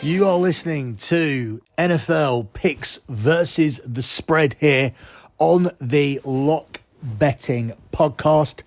You are listening to NFL Picks versus the Spread here on the Lock Betting Podcast.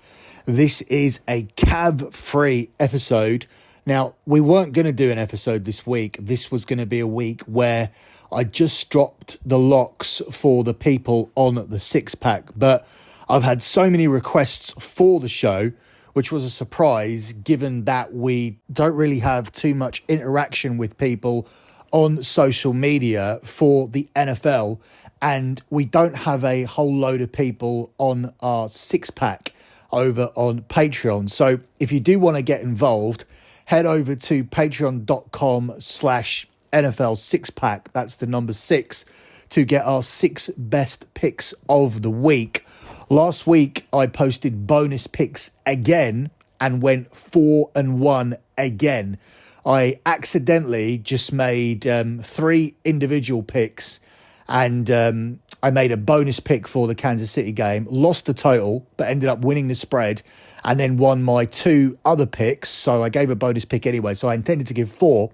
This is a cab-free episode. Now, we weren't going to do an episode this week. This was going to be a week where I just dropped the locks for the people on the six-pack, but I've had so many requests for the show, which was a surprise given that we don't really have too much interaction with people on social media for the NFL, and we don't have a whole load of people on our six-pack over on Patreon. So if you do want to get involved, head over to patreon.com/NFL six-pack. That's the number 6 to get our 6 best picks of the week. Last week, I posted bonus picks again and went 4-1 again. I accidentally just made 3 individual picks, and I made a bonus pick for the Kansas City game, lost the total, but ended up winning the spread, and then won my 2 other picks. So I gave a bonus pick anyway, so I intended to give 4.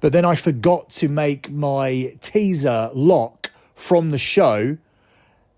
But then I forgot to make my teaser lock from the show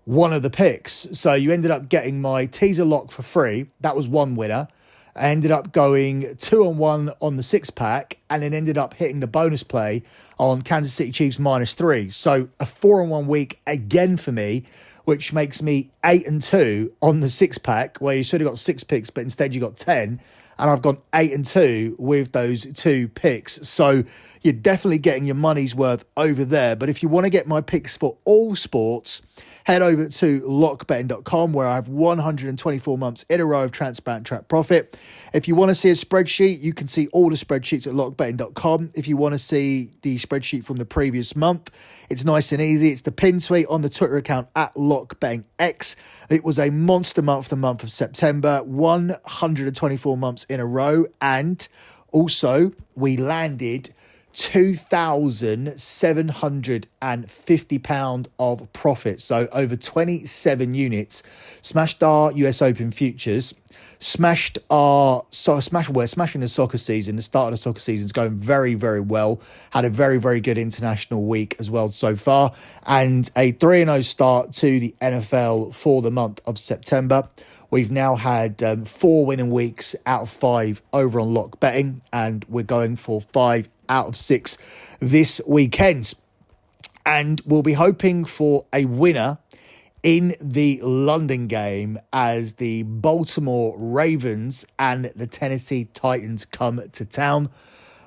one of the picks. So you ended up getting my teaser lock for free. That was one winner. I ended up going 2-1 on the six-pack, and then ended up hitting the bonus play on Kansas City Chiefs -3. So a 4-1 week again for me, which makes me 8-2 on the six-pack, where you should have got 6 picks, but instead you got 10. And I've gone 8-2 with those 2 picks. So you're definitely getting your money's worth over there. But if you want to get my picks for all sports, head over to lockbetting.com, where I have 124 months in a row of transparent track profit. If you want to see a spreadsheet, you can see all the spreadsheets at lockbetting.com. If you want to see the spreadsheet from the previous month, it's nice and easy. It's the pin tweet on the Twitter account at lockbettingx. It was a monster month, the month of September, 124 months in a row. And also, we landed £2,750 of profit. So over 27 units, smashed our US Open futures, we're smashing the soccer season. The start of the soccer season is going very, very well. Had a very, very good international week as well so far, and a 3-0 start to the NFL for the month of September. We've now had 4 winning weeks out of 5 over on Lock Betting, and we're going for 5 out of 6 this weekend. And we'll be hoping for a winner in the London game as the Baltimore Ravens and the Tennessee Titans come to town.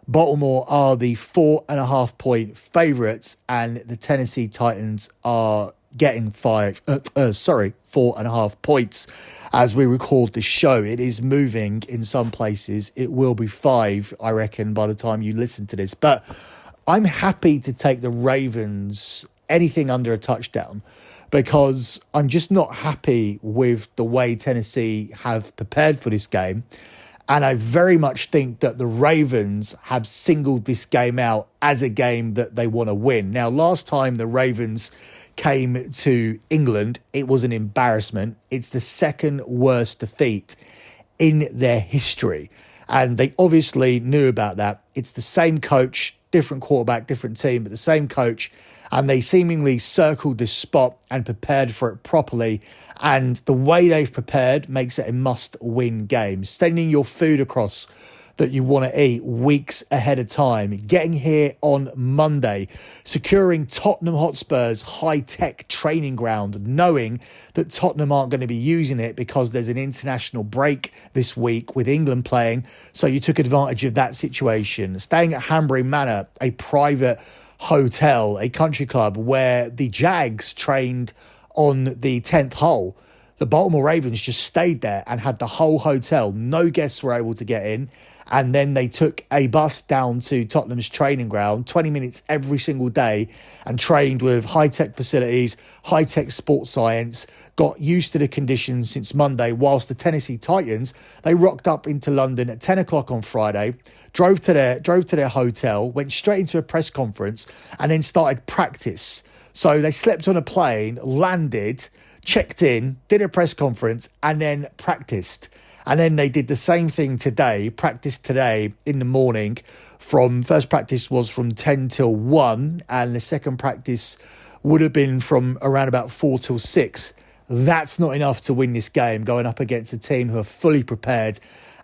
Baltimore are the 4.5 point favourites, and the Tennessee Titans are getting 4.5 points as we record this show. It is moving in some places. It will be 5, I reckon, by the time you listen to this. But I'm happy to take the Ravens anything under a touchdown, because I'm just not happy with the way Tennessee have prepared for this game. And I very much think that the Ravens have singled this game out as a game that they want to win. Now, last time the Ravens came to England, it was an embarrassment. It's the 2nd worst defeat in their history. And they obviously knew about that. It's the same coach, different quarterback, different team, but the same coach. And they seemingly circled this spot and prepared for it properly. And the way they've prepared makes it a must-win game. Sending your food across that you want to eat weeks ahead of time, getting here on Monday, securing Tottenham Hotspur's high-tech training ground, knowing that Tottenham aren't going to be using it because there's an international break this week with England playing. So you took advantage of that situation. Staying at Hanbury Manor, a private hotel, a country club where the Jags trained on the 10th hole. The Baltimore Ravens just stayed there and had the whole hotel. No guests were able to get in. And then they took a bus down to Tottenham's training ground, 20 minutes every single day, and trained with high-tech facilities, high-tech sports science, got used to the conditions since Monday, whilst the Tennessee Titans, they rocked up into London at 10 o'clock on Friday, drove to their hotel, went straight into a press conference, and then started practice. So they slept on a plane, landed, checked in, did a press conference, and then practiced. And then they did the same thing today, practiced today in the morning from first practice was from 10 till 1, and the second practice would have been from around about 4 till 6. That's not enough to win this game, going up against a team who are fully prepared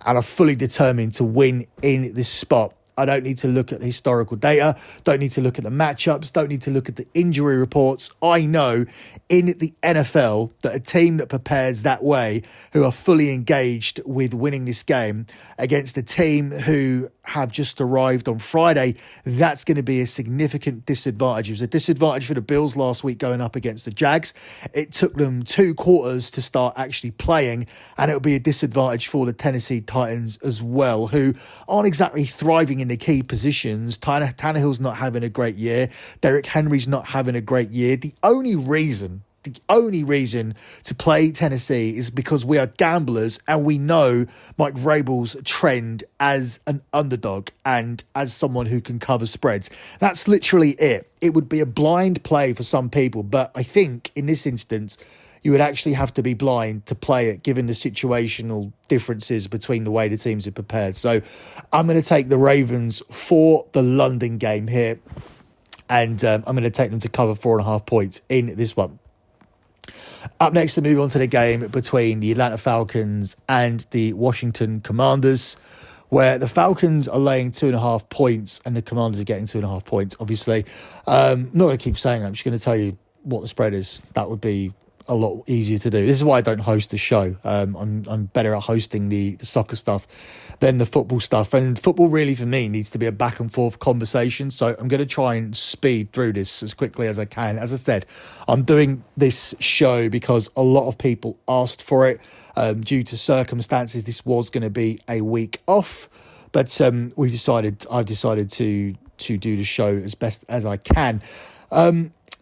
and are fully determined to win in this spot. I don't need to look at the historical data, don't need to look at the matchups, don't need to look at the injury reports. I know in the NFL that a team that prepares that way, who are fully engaged with winning this game against a team who have just arrived on Friday, that's going to be a significant disadvantage. It was a disadvantage for the Bills last week going up against the Jags. It took them 2 quarters to start actually playing, and it'll be a disadvantage for the Tennessee Titans as well, who aren't exactly thriving in the key positions. Tannehill's not having a great year. Derrick Henry's not having a great year. The only reason to play Tennessee is because we are gamblers and we know Mike Vrabel's trend as an underdog and as someone who can cover spreads. That's literally it. It would be a blind play for some people, but I think in this instance, you would actually have to be blind to play it given the situational differences between the way the teams are prepared. So I'm going to take the Ravens for the London game here, and I'm going to take them to cover 4.5 points in this one. Up next, to move on to the game between the Atlanta Falcons and the Washington Commanders, where the Falcons are laying 2.5 points and the Commanders are getting 2.5 points, obviously. I'm not going to keep saying that. I'm just going to tell you what the spread is. That would be a lot easier to do. This is why I don't host the show. I'm better at hosting the soccer stuff than the football stuff. And football really, for me, needs to be a back and forth conversation. So I'm going to try and speed through this as quickly as I can. As I said, I'm doing this show because a lot of people asked for it. Due to circumstances, this was going to be a week off. But I've decided to do the show as best as I can.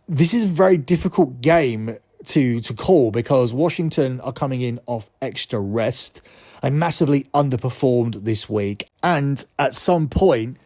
This is a very difficult game to call because Washington are coming in off extra rest. They massively underperformed this week, and at some point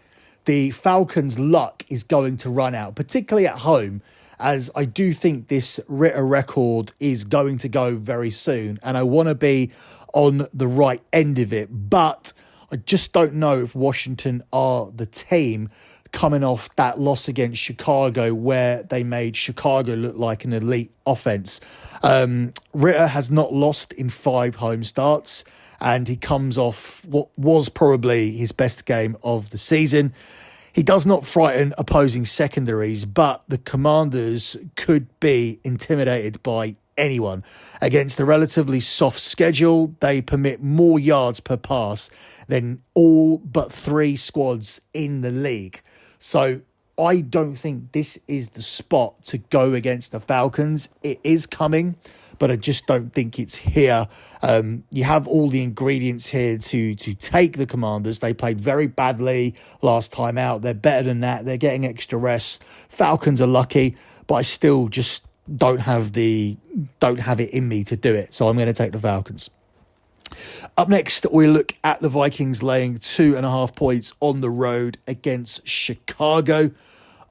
the Falcons' luck is going to run out, particularly at home, as I do think this Ritter record is going to go very soon, and I want to be on the right end of it, but I just don't know if Washington are the team coming off that loss against Chicago, where they made Chicago look like an elite offense. Ritter has not lost in 5 home starts, and he comes off what was probably his best game of the season. He does not frighten opposing secondaries, but the Commanders could be intimidated by anyone. Against a relatively soft schedule, they permit more yards per pass than all but 3 squads in the league. So I don't think this is the spot to go against the Falcons. It is coming, but I just don't think it's here. You have all the ingredients here to take the Commanders. They played very badly last time out. They're better than that. They're getting extra rest. Falcons are lucky, but I still just don't have it in me to do it. So I'm going to take the Falcons. Up next, we look at the Vikings laying 2.5 points on the road against Chicago.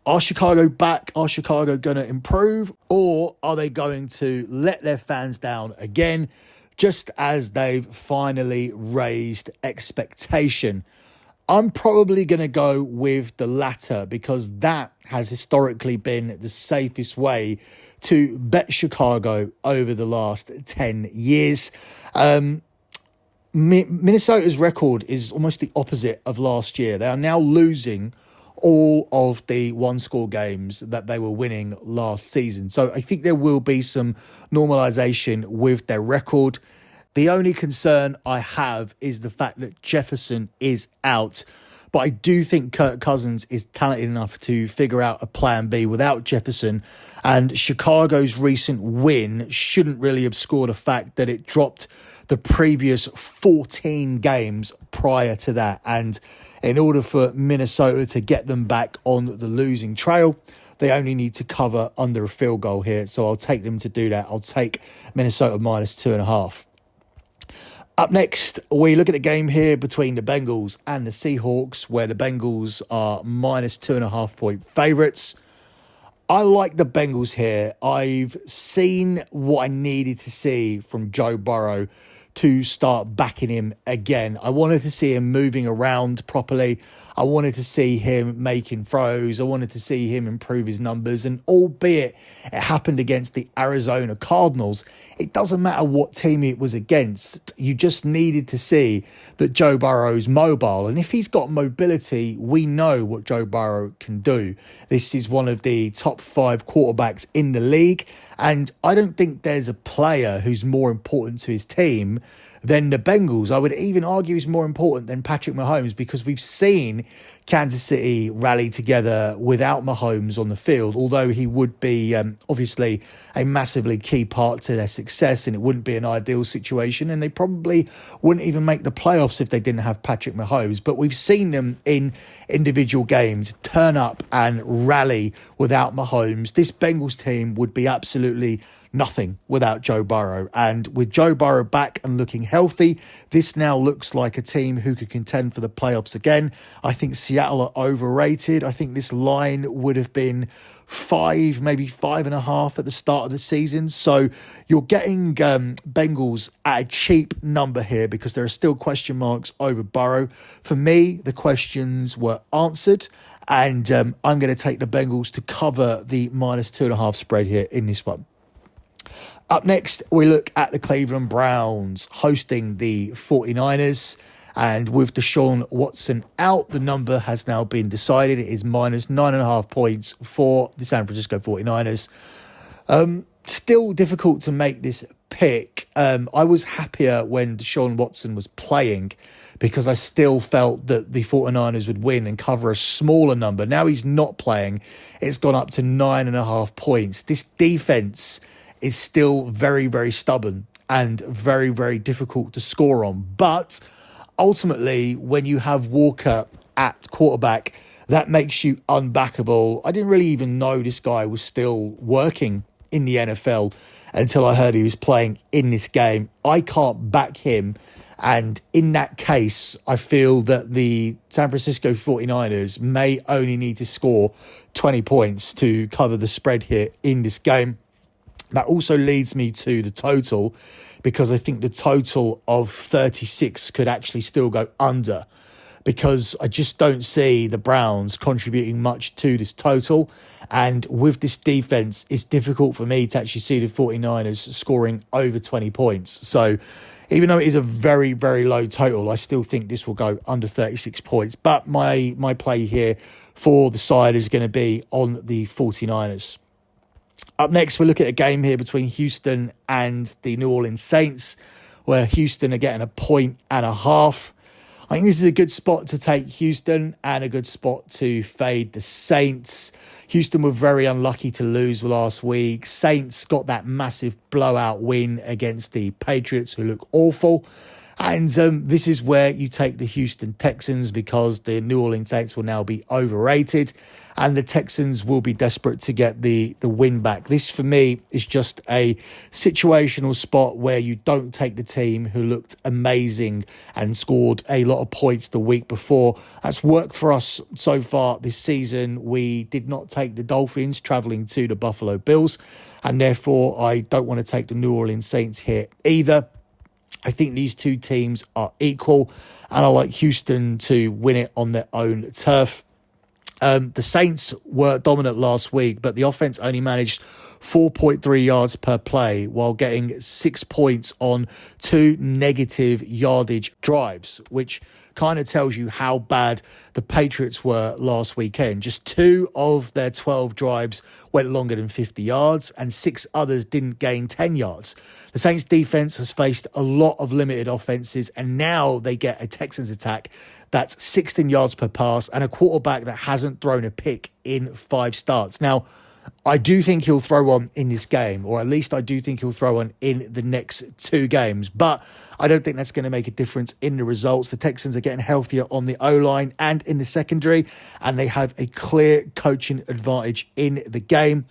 Are Chicago back? Are Chicago going to improve? Or are they going to let their fans down again, just as they've finally raised expectation? I'm probably going to go with the latter because that has historically been the safest way to bet Chicago over the last 10 years. Minnesota's record is almost the opposite of last year. They are now losing all of the one-score games that they were winning last season. So I think there will be some normalization with their record. The only concern I have is the fact that Jefferson is out. But I do think Kirk Cousins is talented enough to figure out a plan B without Jefferson. And Chicago's recent win shouldn't really obscure the fact that it dropped the previous 14 games prior to that. And in order for Minnesota to get them back on the losing trail, they only need to cover under a field goal here. So I'll take them to do that. I'll take Minnesota minus 2.5. Up next, we look at the game here between the Bengals and the Seahawks, where the Bengals are minus 2.5 point favourites. I like the Bengals here. I've seen what I needed to see from Joe Burrow to start backing him again. I wanted to see him moving around properly. I wanted to see him making throws. I wanted to see him improve his numbers. And albeit it happened against the Arizona Cardinals, it doesn't matter what team it was against. You just needed to see that Joe Burrow's mobile. And if he's got mobility, we know what Joe Burrow can do. This is one of the top 5 quarterbacks in the league. And I don't think there's a player who's more important to his team than the Bengals. I would even argue he's more important than Patrick Mahomes, because we've seen Kansas City rally together without Mahomes on the field, although he would be obviously a massively key part to their success, and it wouldn't be an ideal situation, and they probably wouldn't even make the playoffs if they didn't have Patrick Mahomes. But we've seen them in individual games turn up and rally without Mahomes. This Bengals team would be absolutely nothing without Joe Burrow. And with Joe Burrow back and looking healthy, this now looks like a team who could contend for the playoffs again. I think Seattle are overrated. I think this line would have been 5, maybe 5.5 at the start of the season. So you're getting Bengals at a cheap number here because there are still question marks over Burrow. For me, the questions were answered, and I'm going to take the Bengals to cover the -2.5 spread here in this one. Up next, we look at the Cleveland Browns hosting the 49ers. And with Deshaun Watson out, the number has now been decided. It is -9.5 points for the San Francisco 49ers. Still difficult to make this pick. I was happier when Deshaun Watson was playing because I still felt that the 49ers would win and cover a smaller number. Now he's not playing. It's gone up to 9.5 points. This defense is still very, very stubborn and very, very difficult to score on. But ultimately, when you have Walker at quarterback, that makes you unbackable. I didn't really even know this guy was still working in the NFL until I heard he was playing in this game. I can't back him. And in that case, I feel that the San Francisco 49ers may only need to score 20 points to cover the spread here in this game. That also leads me to the total, because I think the total of 36 could actually still go under, because I just don't see the Browns contributing much to this total. And with this defense, it's difficult for me to actually see the 49ers scoring over 20 points. So even though it is a very, very low total, I still think this will go under 36 points. But my play here for the side is going to be on the 49ers. Up next, we look at a game here between Houston and the New Orleans Saints, where Houston are getting 1.5 points. I think this is a good spot to take Houston and a good spot to fade the Saints. Houston were very unlucky to lose last week. Saints got that massive blowout win against the Patriots, who look awful. And this is where you take the Houston Texans, because the New Orleans Saints will now be overrated and the Texans will be desperate to get the win back. This, for me, is just a situational spot where you don't take the team who looked amazing and scored a lot of points the week before. That's worked for us so far this season. We did not take the Dolphins traveling to the Buffalo Bills, and therefore I don't want to take the New Orleans Saints here either. I think these two teams are equal, and I like Houston to win it on their own turf. The Saints were dominant last week, but the offense only managed 4.3 yards per play while getting 6 points on 2 negative yardage drives, which kind of tells you how bad the Patriots were last weekend. Just 2 of their 12 drives went longer than 50 yards, and 6 others didn't gain 10 yards. The Saints defense has faced a lot of limited offenses, and now they get a Texans attack that's 16 yards per pass and a quarterback that hasn't thrown a pick in 5 starts. Now, I do think he'll throw one in this game, or at least I do think he'll throw one in the next 2 games, but I don't think that's going to make a difference in the results. The Texans are getting healthier on the O-line and in the secondary, and they have a clear coaching advantage in the game.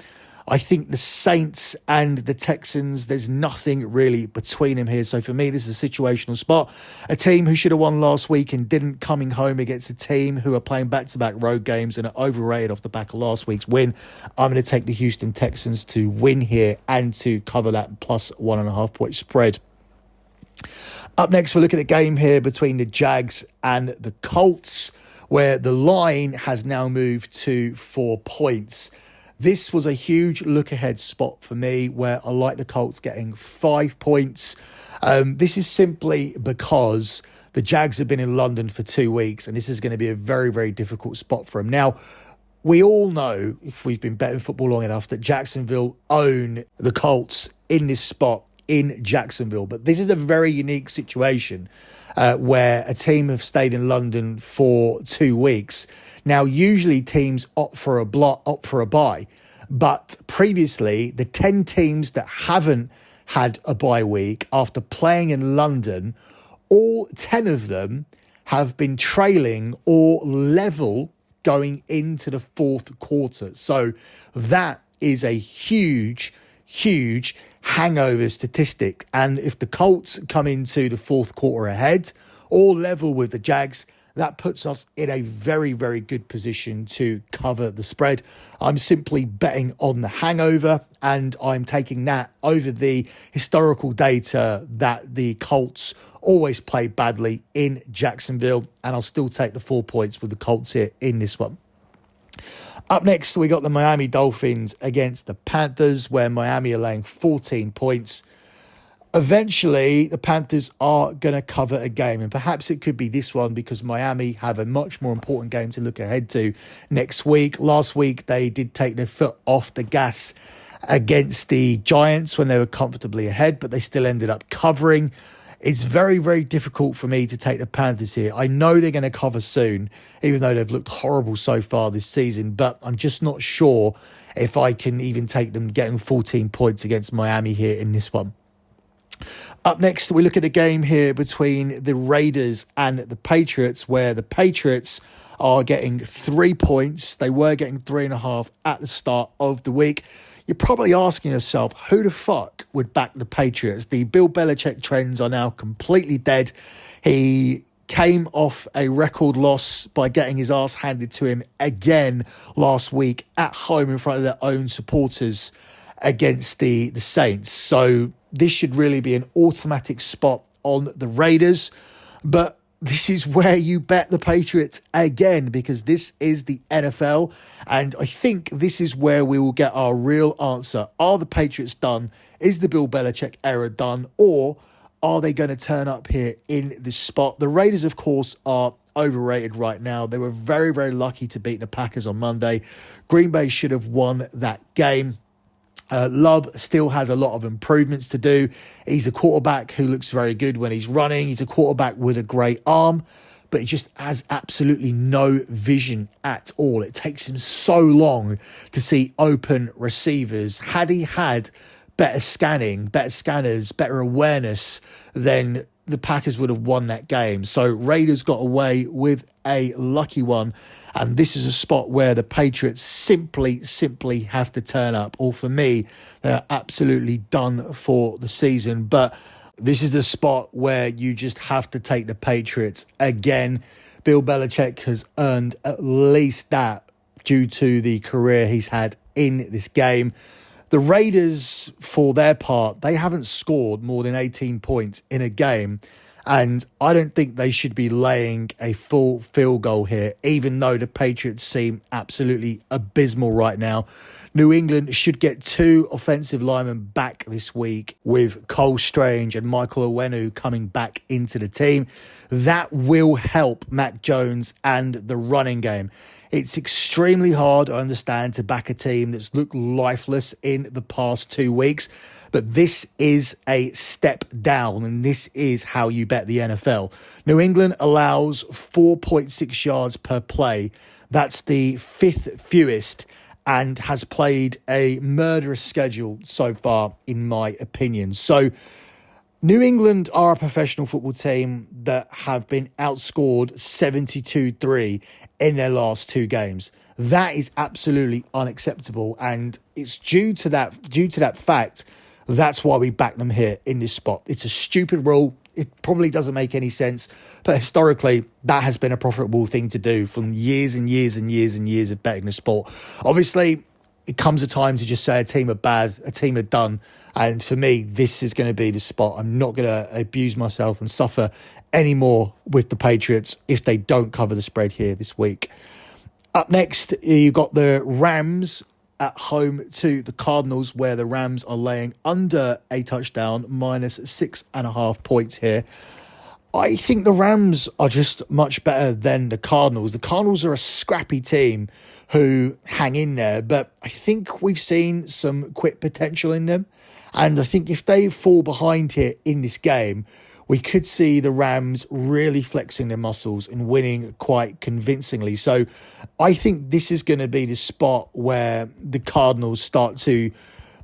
I think the Saints and the Texans, there's nothing really between them here. So for me, this is a situational spot. A team who should have won last week and didn't, coming home against a team who are playing back-to-back road games and are overrated off the back of last week's win. I'm going to take the Houston Texans to win here and to cover that plus 1.5 point spread. Up next, we'll look at the game here between the Jags and the Colts, where the line has now moved to 4 points. This was a huge look-ahead spot for me, where I like the Colts getting 5 points. This is simply because the Jags have been in London for 2 weeks, and this is going to be a very, very difficult spot for them. Now, we all know, if we've been betting football long enough, that Jacksonville own the Colts in this spot in Jacksonville. But this is a very unique situation where a team have stayed in London for 2 weeks. Now, usually teams opt for a bye, but previously the 10 teams that haven't had a bye week after playing in London, all 10 of them have been trailing or level going into the fourth quarter. So that is a huge hangover statistic. And if the Colts come into the fourth quarter ahead or level with the Jags, that puts us in a very, very good position to cover the spread. I'm simply betting on the hangover, and I'm taking that over the historical data that the Colts always play badly in Jacksonville, and I'll still take the 4 points with the Colts here in this one. Up next, we got the Miami Dolphins against the Panthers, where Miami are laying 14 points. Eventually, the Panthers are going to cover a game, and perhaps it could be this one because Miami have a much more important game to look ahead to next week. Last week, they did take their foot off the gas against the Giants when they were comfortably ahead, but they still ended up covering. It's very, very difficult for me to take the Panthers here. I know they're going to cover soon, even though they've looked horrible so far this season, but I'm just not sure if I can even take them getting 14 points against Miami here in this one. Up next, we look at the game here between the Raiders and the Patriots, where the Patriots are getting 3 points. They were getting 3.5 at the start of the week. You're probably asking yourself, who the fuck would back the Patriots? The Bill Belichick trends are now completely dead. He came off a record loss by getting his ass handed to him again last week at home in front of their own supporters against the Saints. So this should really be an automatic spot on the Raiders. But this is where you bet the Patriots again, because this is the NFL. And I think this is where we will get our real answer. Are the Patriots done? Is the Bill Belichick era done? Or are they going to turn up here in this spot? The Raiders, of course, are overrated right now. They were very, very lucky to beat the Packers on Monday. Green Bay should have won that game. Love still has a lot of improvements to do. He's a quarterback who looks very good when he's running. He's a quarterback with a great arm, but he just has absolutely no vision at all. It takes him so long to see open receivers. Had he had better scanning, better scanners, better awareness, then the Packers would have won that game. So Raiders got away with a lucky one. And this is a spot where the Patriots simply have to turn up. Or for me, they're absolutely done for the season. But this is the spot where you just have to take the Patriots again. Bill Belichick has earned at least that due to the career he's had in this game. The Raiders, for their part, they haven't scored more than 18 points in a game. And I don't think they should be laying a full field goal here, even though the Patriots seem absolutely abysmal right now. New England should get 2 offensive linemen back this week, with Cole Strange and Michael Owenu coming back into the team. That will help Mac Jones and the running game. It's extremely hard, I understand, to back a team that's looked lifeless in the past 2 weeks. But this is a step down, and this is how you bet the NFL. New England allows 4.6 yards per play. That's the 5th fewest, and has played a murderous schedule so far, in my opinion. So New England are a professional football team that have been outscored 72-3 in their last 2 games. That is absolutely unacceptable, and it's due to that fact. That's why we back them here in this spot. It's a stupid rule. It probably doesn't make any sense, but historically, that has been a profitable thing to do from years and years and years and years of betting the sport. Obviously, it comes a time to just say a team are bad, a team are done. And for me, this is going to be the spot. I'm not going to abuse myself and suffer anymore with the Patriots if they don't cover the spread here this week. Up next, you've got the Rams at home to the Cardinals, where the Rams are laying under a touchdown, minus 6.5 points here. I think the Rams are just much better than the Cardinals. The Cardinals are a scrappy team who hang in there, but I think we've seen some quit potential in them. And I think if they fall behind here in this game, we could see the Rams really flexing their muscles and winning quite convincingly. So I think this is going to be the spot where the Cardinals start to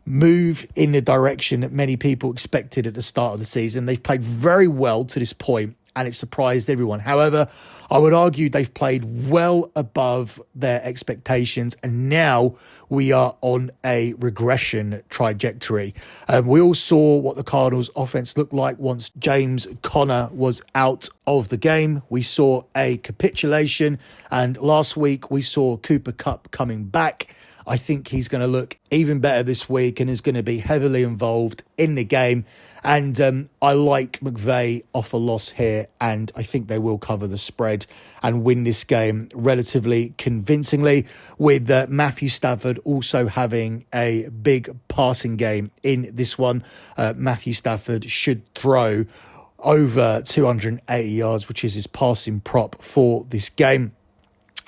move in the direction that many people expected at the start of the season. They've played very well to this point, and it surprised everyone. However, I would argue they've played well above their expectations, and now we are on a regression trajectory. We all saw what the Cardinals' offense looked like once James Conner was out of the game. We saw a capitulation, and last week we saw Cooper Kupp coming back. I think he's going to look even better this week and is going to be heavily involved in the game. And I like McVay off a loss here, and I think they will cover the spread and win this game relatively convincingly, with Matthew Stafford also having a big passing game in this one. Matthew Stafford should throw over 280 yards, which is his passing prop for this game.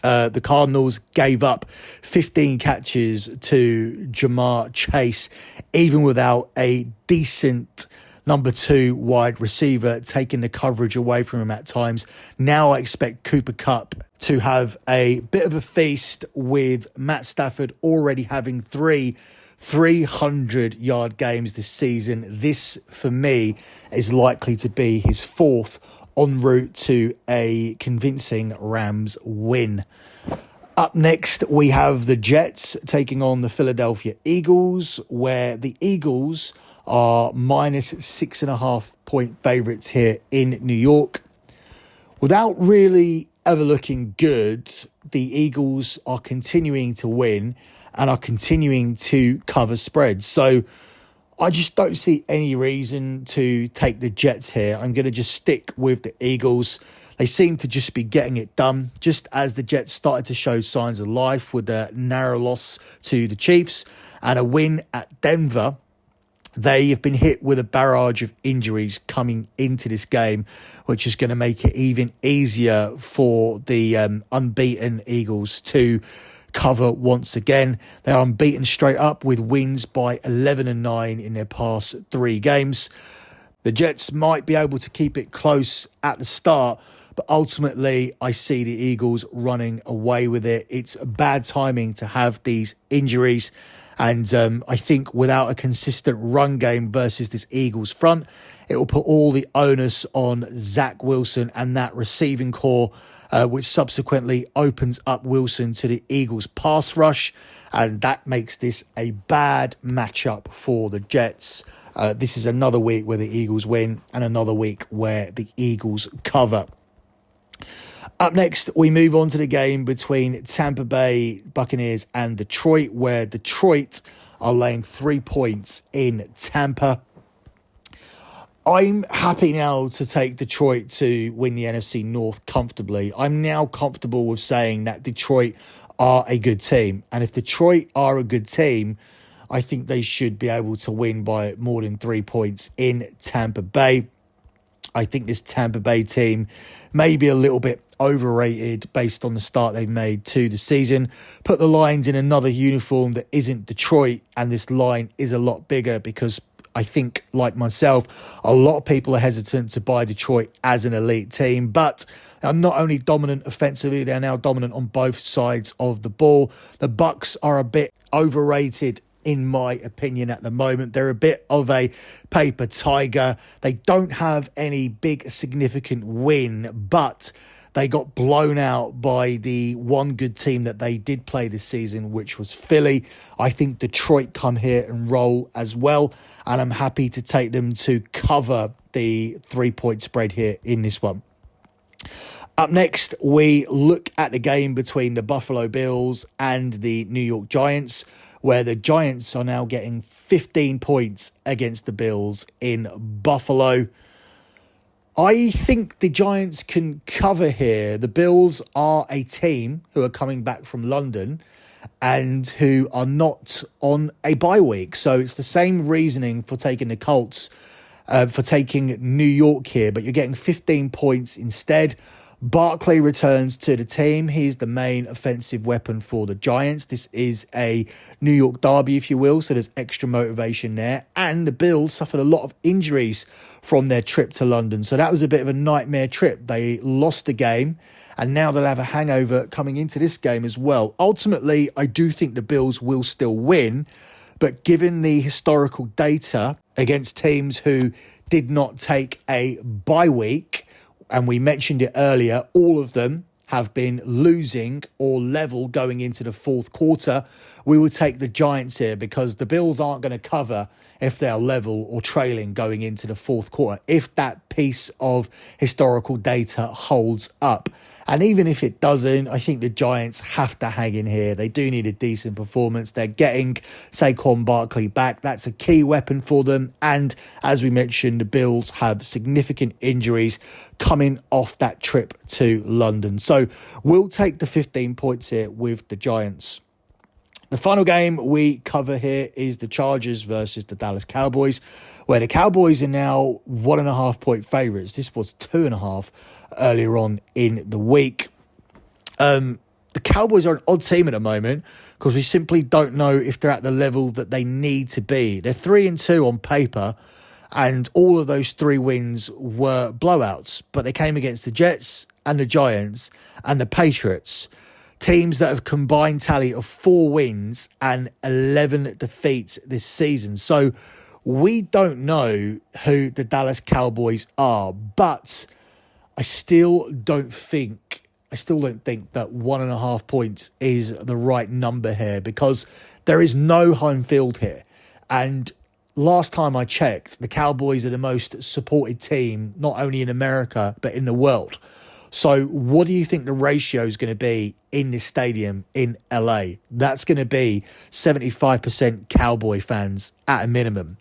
The Cardinals gave up 15 catches to Jamar Chase, even without a decent number 2 wide receiver taking the coverage away from him at times. Now I expect Cooper Kupp to have a bit of a feast, with Matt Stafford already having 3 300-yard games this season. This, for me, is likely to be his 4th en route to a convincing Rams win. Up next, we have the Jets taking on the Philadelphia Eagles, where the Eagles are minus 6.5 point favourites here in New York. Without really ever looking good, the Eagles are continuing to win and are continuing to cover spreads. So I just don't see any reason to take the Jets here. I'm going to just stick with the Eagles. They seem to just be getting it done, just as the Jets started to show signs of life with a narrow loss to the Chiefs and a win at Denver. They have been hit with a barrage of injuries coming into this game, which is going to make it even easier for the unbeaten Eagles to cover once again. They are unbeaten straight up, with wins by 11-9 in their past 3 games. The Jets might be able to keep it close at the start, but ultimately I see the Eagles running away with it. It's bad timing to have these injuries, and I think without a consistent run game versus this Eagles front, it will put all the onus on Zach Wilson and that receiving core, which subsequently opens up Wilson to the Eagles' pass rush, and that makes this a bad matchup for the Jets. This is another week where the Eagles win and another week where the Eagles cover. Up next, we move on to the game between Tampa Bay Buccaneers and Detroit, where Detroit are laying 3 points in Tampa. I'm happy now to take Detroit to win the NFC North comfortably. I'm now comfortable with saying that Detroit are a good team. And if Detroit are a good team, I think they should be able to win by more than 3 points in Tampa Bay. I think this Tampa Bay team may be a little bit overrated based on the start they've made to the season. Put the Lions in another uniform that isn't Detroit, and this line is a lot bigger, because I think, like myself, a lot of people are hesitant to buy Detroit as an elite team, but they're not only dominant offensively, they're now dominant on both sides of the ball. The Bucs are a bit overrated, in my opinion, at the moment. They're a bit of a paper tiger. They don't have any big significant win, but they got blown out by the one good team that they did play this season, which was Philly. I think Detroit come here and roll as well, and I'm happy to take them to cover the 3 point spread here in this one. Up next, we look at the game between the Buffalo Bills and the New York Giants, where the Giants are now getting 15 points against the Bills in Buffalo. I think the Giants can cover here. The Bills are a team who are coming back from London and who are not on a bye week. So it's the same reasoning for taking the Colts, for taking New York here, but you're getting 15 points instead. Barkley returns to the team. He's the main offensive weapon for the Giants. This is a New York derby, if you will, so there's extra motivation there. And the Bills suffered a lot of injuries from their trip to London, so that was a bit of a nightmare trip. They lost the game, and now they'll have a hangover coming into this game as well. Ultimately, I do think the Bills will still win, but given the historical data against teams who did not take a bye week, and we mentioned it earlier, all of them have been losing or level going into the fourth quarter. We will take the Giants here because the Bills aren't going to cover if they're level or trailing going into the fourth quarter, if that piece of historical data holds up. And even if it doesn't, I think the Giants have to hang in here. They do need a decent performance. They're getting Saquon Barkley back. That's a key weapon for them. And as we mentioned, the Bills have significant injuries coming off that trip to London. So we'll take the 15 points here with the Giants. The final game we cover here is the Chargers versus the Dallas Cowboys, where the Cowboys are now 1.5 point favourites. This was 2.5 earlier on in the week. The Cowboys are an odd team at the moment because we simply don't know if they're at the level that they need to be. They're 3-2 on paper, and all of those 3 wins were blowouts, but they came against the Jets and the Giants and the Patriots. Teams that have combined tally of 4 wins and 11 defeats this season. So we don't know who the Dallas Cowboys are, but I still don't think that 1.5 points is the right number here because there is no home field here. And last time I checked, the Cowboys are the most supported team, not only in America, but in the world. So what do you think the ratio is going to be in this stadium in LA? That's going to be 75% Cowboy fans at a minimum.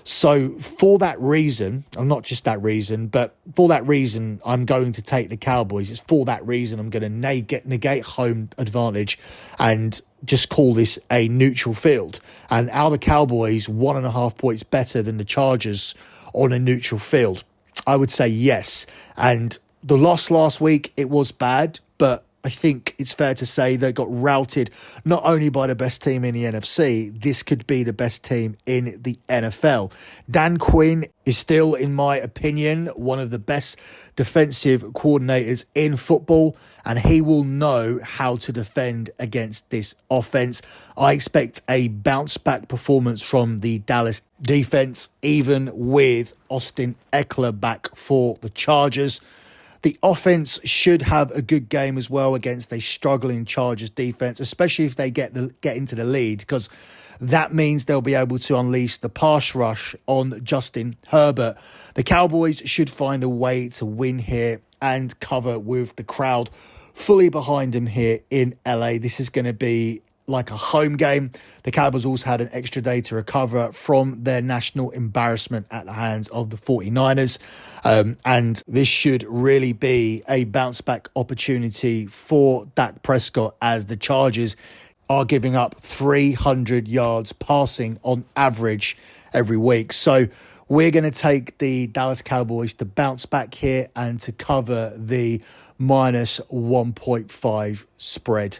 So for that reason, or not just that reason, but for that reason, I'm going to take the Cowboys. It's for that reason I'm going to negate home advantage and just call this a neutral field. And are the Cowboys 1.5 points better than the Chargers on a neutral field? I would say yes. And the loss last week, it was bad, but I think it's fair to say they got routed not only by the best team in the NFC, this could be the best team in the NFL. Dan Quinn is still, in my opinion, one of the best defensive coordinators in football, and he will know how to defend against this offense. I expect a bounce-back performance from the Dallas defense, even with Austin Eckler back for the Chargers. The offense should have a good game as well against a struggling Chargers defense, especially if they get into the lead, because that means they'll be able to unleash the pass rush on Justin Herbert. The Cowboys should find a way to win here and cover with the crowd fully behind them here in LA. This is going to be like a home game. The Cowboys also had an extra day to recover from their national embarrassment at the hands of the 49ers. And this should really be a bounce back opportunity for Dak Prescott, as the Chargers are giving up 300 yards passing on average every week. So we're going to take the Dallas Cowboys to bounce back here and to cover the minus 1.5 spread.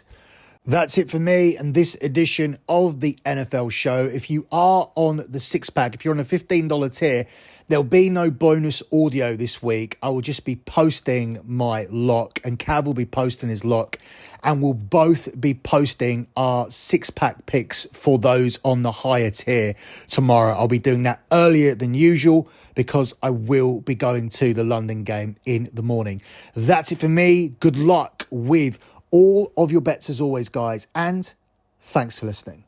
That's it for me and this edition of the NFL show. If you are on the six-pack, if you're on a $15 tier, there'll be no bonus audio this week. I will just be posting my lock, and Cav will be posting his lock, and we'll both be posting our six-pack picks for those on the higher tier tomorrow. I'll be doing that earlier than usual because I will be going to the London game in the morning. That's it for me. Good luck with all of your bets as always, guys, and thanks for listening.